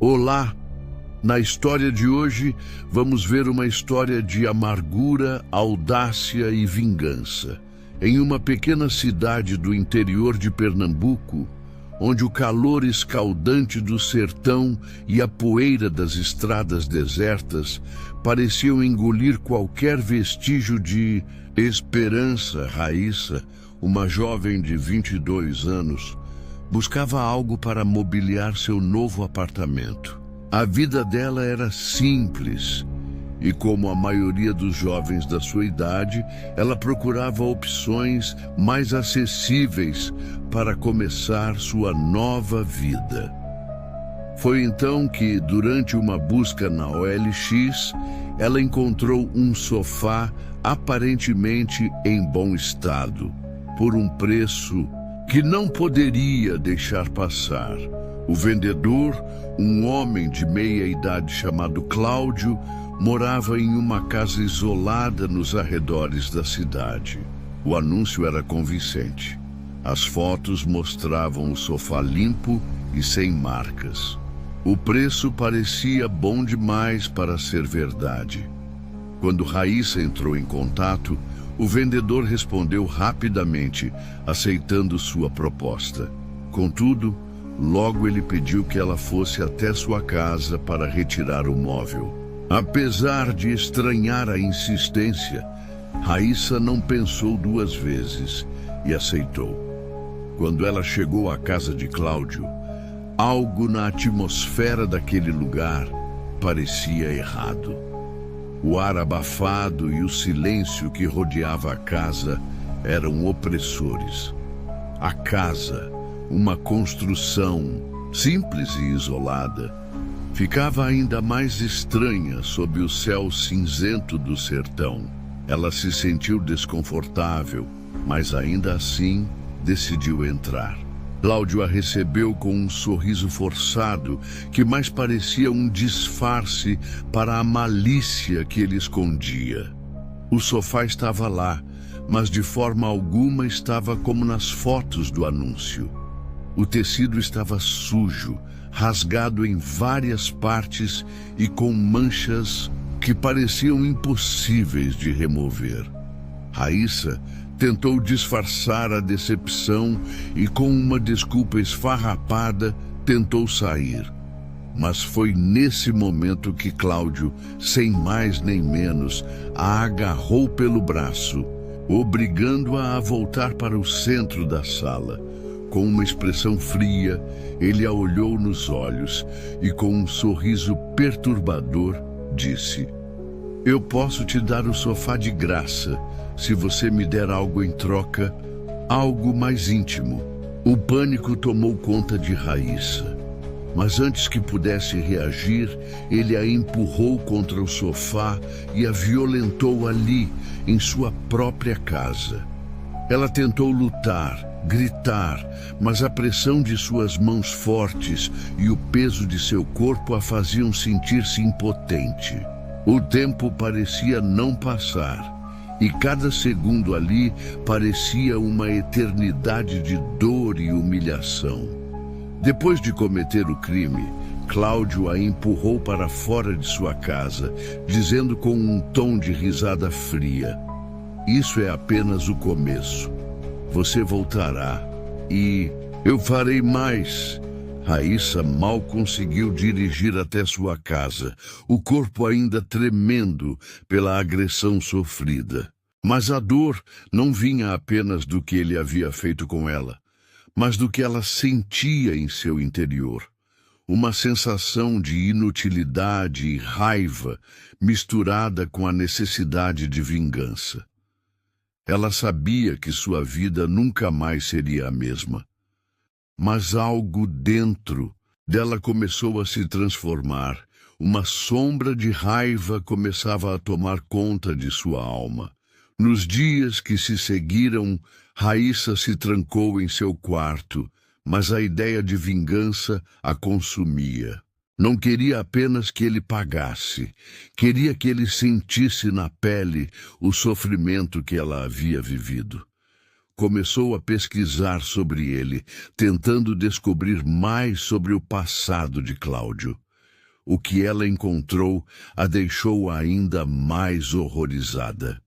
Olá! Na história de hoje, vamos ver uma história de amargura, audácia e vingança. Em uma pequena cidade do interior de Pernambuco, onde o calor escaldante do sertão e a poeira das estradas desertas pareciam engolir qualquer vestígio de esperança, Raíssa, uma jovem de 22 anos, buscava algo para mobiliar seu novo apartamento. A vida dela era simples e, como a maioria dos jovens da sua idade, ela procurava opções mais acessíveis para começar sua nova vida. Foi então que, durante uma busca na OLX, ela encontrou um sofá aparentemente em bom estado, por um preço que não poderia deixar passar. O vendedor, um homem de meia idade chamado Cláudio, morava em uma casa isolada nos arredores da cidade. O anúncio era convincente. As fotos mostravam o sofá limpo e sem marcas. O preço parecia bom demais para ser verdade. Quando Raíssa entrou em contato, o vendedor respondeu rapidamente, aceitando sua proposta. Contudo, logo ele pediu que ela fosse até sua casa para retirar o móvel. Apesar de estranhar a insistência, Raíssa não pensou duas vezes e aceitou. Quando ela chegou à casa de Cláudio, algo na atmosfera daquele lugar parecia errado. O ar abafado e o silêncio que rodeava a casa eram opressores. A casa, uma construção simples e isolada, ficava ainda mais estranha sob o céu cinzento do sertão. Ela se sentiu desconfortável, mas ainda assim decidiu entrar. Cláudio a recebeu com um sorriso forçado que mais parecia um disfarce para a malícia que ele escondia. O sofá estava lá, mas de forma alguma estava como nas fotos do anúncio. O tecido estava sujo, rasgado em várias partes e com manchas que pareciam impossíveis de remover. Raíssa tentou disfarçar a decepção e, com uma desculpa esfarrapada, tentou sair. Mas foi nesse momento que Cláudio, sem mais nem menos, a agarrou pelo braço, obrigando-a a voltar para o centro da sala. Com uma expressão fria, ele a olhou nos olhos e, com um sorriso perturbador, disse: "Eu posso te dar o sofá de graça, se você me der algo em troca, algo mais íntimo." O pânico tomou conta de Raíssa, mas antes que pudesse reagir, ele a empurrou contra o sofá e a violentou ali, em sua própria casa. Ela tentou lutar, gritar, mas a pressão de suas mãos fortes e o peso de seu corpo a faziam sentir-se impotente. O tempo parecia não passar, e cada segundo ali parecia uma eternidade de dor e humilhação. Depois de cometer o crime, Cláudio a empurrou para fora de sua casa, dizendo com um tom de risada fria: "Isso é apenas o começo. Você voltará e eu farei mais." Raíssa mal conseguiu dirigir até sua casa, o corpo ainda tremendo pela agressão sofrida. Mas a dor não vinha apenas do que ele havia feito com ela, mas do que ela sentia em seu interior. Uma sensação de inutilidade e raiva misturada com a necessidade de vingança. Ela sabia que sua vida nunca mais seria a mesma. Mas algo dentro dela começou a se transformar. Uma sombra de raiva começava a tomar conta de sua alma. Nos dias que se seguiram, Raíssa se trancou em seu quarto, mas a ideia de vingança a consumia. Não queria apenas que ele pagasse, queria que ele sentisse na pele o sofrimento que ela havia vivido. Começou a pesquisar sobre ele, tentando descobrir mais sobre o passado de Cláudio. o que ela encontrou a deixou ainda mais horrorizada.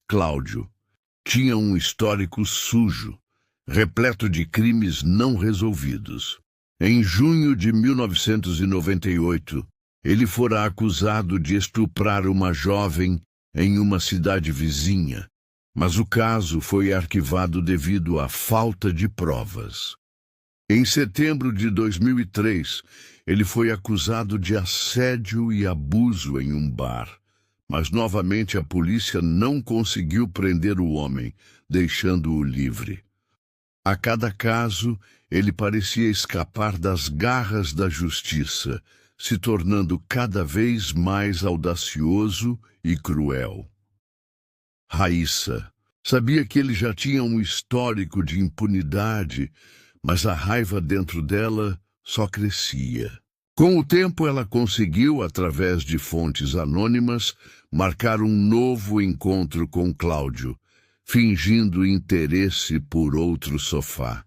Cláudio tinha um histórico sujo, repleto de crimes não resolvidos. Em junho de 1998, ele fora acusado de estuprar uma jovem em uma cidade vizinha, mas o caso foi arquivado devido à falta de provas. Em setembro de 2003, ele foi acusado de assédio e abuso em um bar, mas novamente a polícia não conseguiu prender o homem, deixando-o livre. A cada caso, ele parecia escapar das garras da justiça, se tornando cada vez mais audacioso e cruel. Raíssa sabia que ele já tinha um histórico de impunidade, mas a raiva dentro dela só crescia. Com o tempo, ela conseguiu, através de fontes anônimas, marcar um novo encontro com Cláudio, fingindo interesse por outro sofá.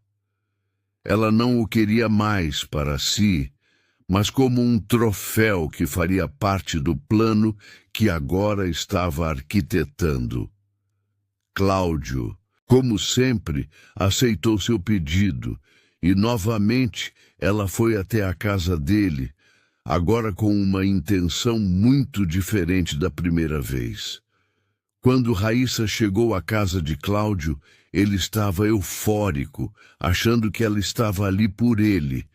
Ela não o queria mais para si, mas como um troféu que faria parte do plano que agora estava arquitetando. Cláudio, como sempre, aceitou seu pedido e, novamente, ela foi até a casa dele, agora com uma intenção muito diferente da primeira vez. Quando Raíssa chegou à casa de Cláudio, ele estava eufórico, achando que ela estava ali por ele,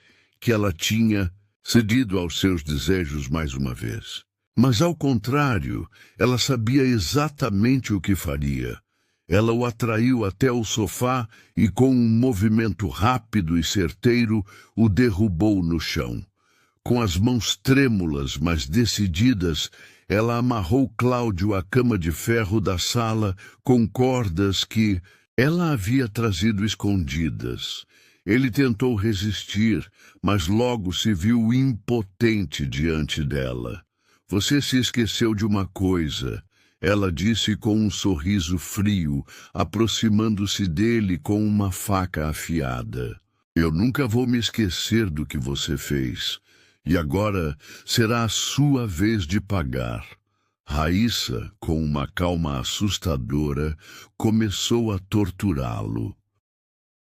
que ela tinha cedido aos seus desejos mais uma vez. Mas, ao contrário, ela sabia exatamente o que faria. Ela o atraiu até o sofá e, com um movimento rápido e certeiro, o derrubou no chão. Com as mãos trêmulas, mas decididas, ela amarrou Cláudio à cama de ferro da sala com cordas que ela havia trazido escondidas. Ele tentou resistir, mas logo se viu impotente diante dela. Você se esqueceu de uma coisa, ela disse com um sorriso frio, aproximando-se dele com uma faca afiada. Eu nunca vou me esquecer do que você fez. E agora será a sua vez de pagar. Raíssa, com uma calma assustadora, começou a torturá-lo.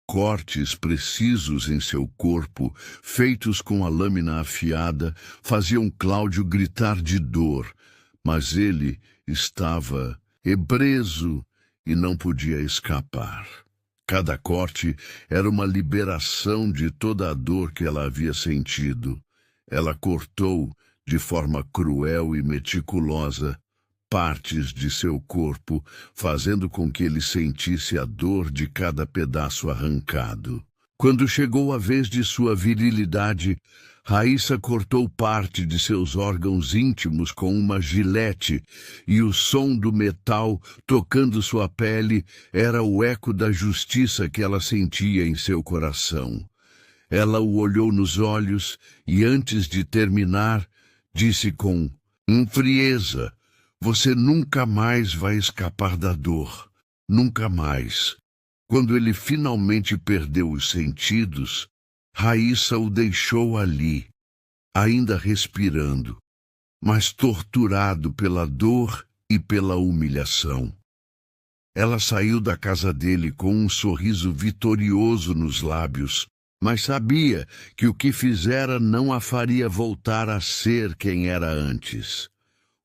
Cortes precisos em seu corpo, feitos com a lâmina afiada, faziam Cláudio gritar de dor, mas ele estava preso e não podia escapar. Cada corte era uma liberação de toda a dor que ela havia sentido. Ela cortou, de forma cruel e meticulosa, partes de seu corpo, fazendo com que ele sentisse a dor de cada pedaço arrancado. Quando chegou a vez de sua virilidade, Raíssa cortou parte de seus órgãos íntimos com uma gilete, e o som do metal tocando sua pele era o eco da justiça que ela sentia em seu coração. Ela o olhou nos olhos e, antes de terminar, disse com frieza: "Você nunca mais vai escapar da dor. Nunca mais." Quando ele finalmente perdeu os sentidos, Raíssa o deixou ali, ainda respirando, mas torturado pela dor e pela humilhação. Ela saiu da casa dele com um sorriso vitorioso nos lábios, mas sabia que o que fizera não a faria voltar a ser quem era antes.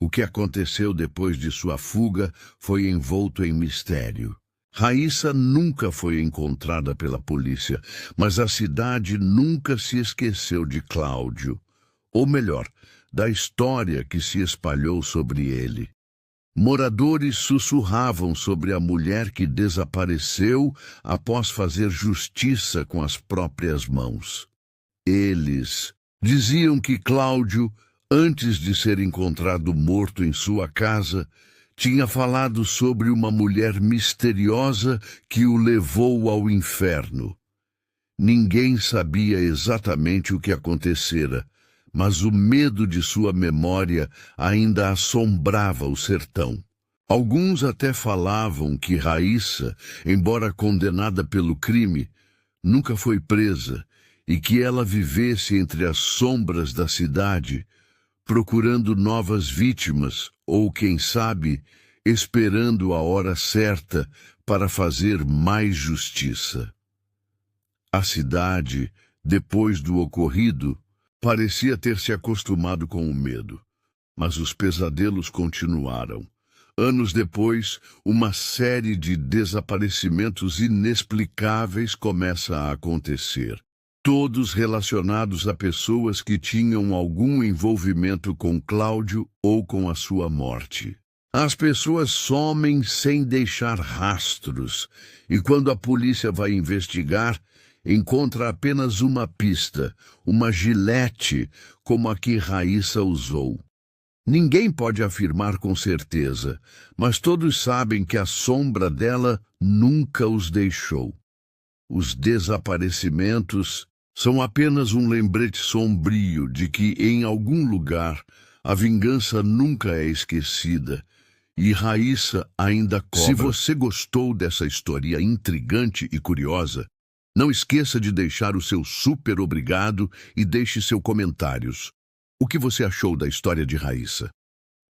O que aconteceu depois de sua fuga foi envolto em mistério. Raíssa nunca foi encontrada pela polícia, mas a cidade nunca se esqueceu de Cláudio, ou melhor, da história que se espalhou sobre ele. Moradores sussurravam sobre a mulher que desapareceu após fazer justiça com as próprias mãos. Eles diziam que Cláudio, antes de ser encontrado morto em sua casa, tinha falado sobre uma mulher misteriosa que o levou ao inferno. Ninguém sabia exatamente o que acontecera, mas o medo de sua memória ainda assombrava o sertão. Alguns até falavam que Raíssa, embora condenada pelo crime, nunca foi presa e que ela vivesse entre as sombras da cidade, procurando novas vítimas ou, quem sabe, esperando a hora certa para fazer mais justiça. A cidade, depois do ocorrido, parecia ter se acostumado com o medo, mas os pesadelos continuaram. Anos depois, uma série de desaparecimentos inexplicáveis começa a acontecer, todos relacionados a pessoas que tinham algum envolvimento com Cláudio ou com a sua morte. As pessoas somem sem deixar rastros, e quando a polícia vai investigar, encontra apenas uma pista, uma gilete como a que Raíssa usou. Ninguém pode afirmar com certeza, mas todos sabem que a sombra dela nunca os deixou. Os desaparecimentos são apenas um lembrete sombrio de que, em algum lugar, a vingança nunca é esquecida e Raíssa ainda cobra. Se você gostou dessa história intrigante e curiosa, não esqueça de deixar o seu super obrigado e deixe seus comentários. O que você achou da história de Raíssa?